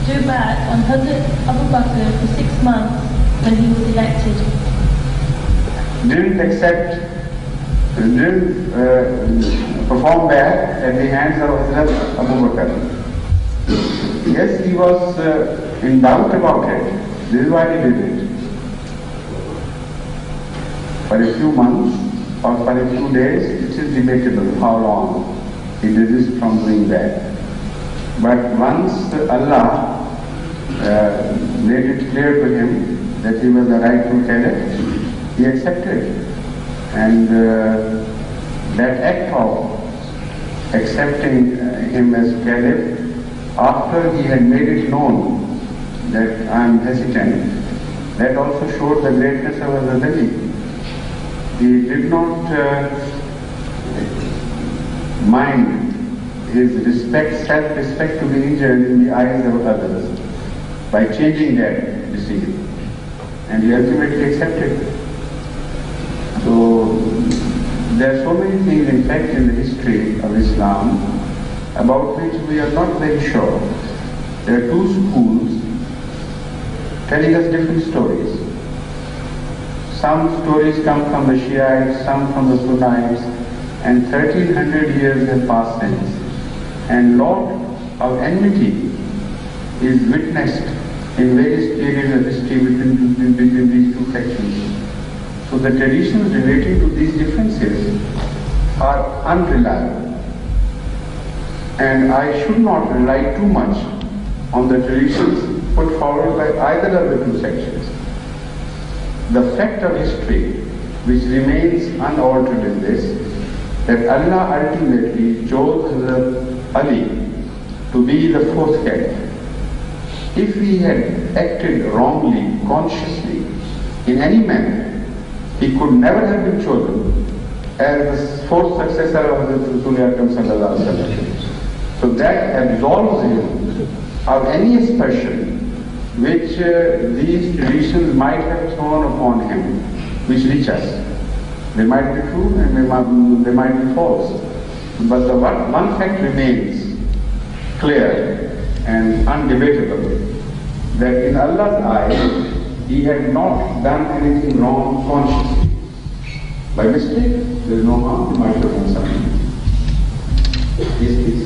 do bad on Hazrat Abubakar for 6 months when he was elected. Didn't perform bad at the hands of Hazrat Abubakar. Yes, he was in doubt about it. This is why he did it. For a few months or for a few days, it is debatable how long he desisted from doing that. But once Allah made it clear to him that he was the rightful caliph, he accepted. And that act of accepting him as caliph, after he had made it known that I am hesitant, that also showed the greatness of Azadali. He did not mind his self-respect to be injured in the eyes of others by changing that decision. And he ultimately accepted. So there are so many things, in fact, in the history of Islam about which we are not very sure. There are two schools telling us different stories. Some stories come from the Shiites, some from the Sunnites, and 1300 years have passed since. And lot of enmity is witnessed in various periods of history between these two factions. So the traditions relating to these differences are unreliable. And I should not rely too much on the traditions put forward by either of the two sections. The fact of history, which remains unaltered in this, that Allah ultimately chose Hazrat Ali to be the fourth caliph. If he had acted wrongly, consciously, in any manner, he could never have been chosen as the fourth successor of Hazrat Rasulullah. So that absolves him of any aspersion which these traditions might have thrown upon him, which reach us. They might be true and they might be false. But the one fact remains clear and undebatable, that in Allah's eyes, he had not done anything wrong consciously. By mistake, there is no harm, he might have done something. Yes, please.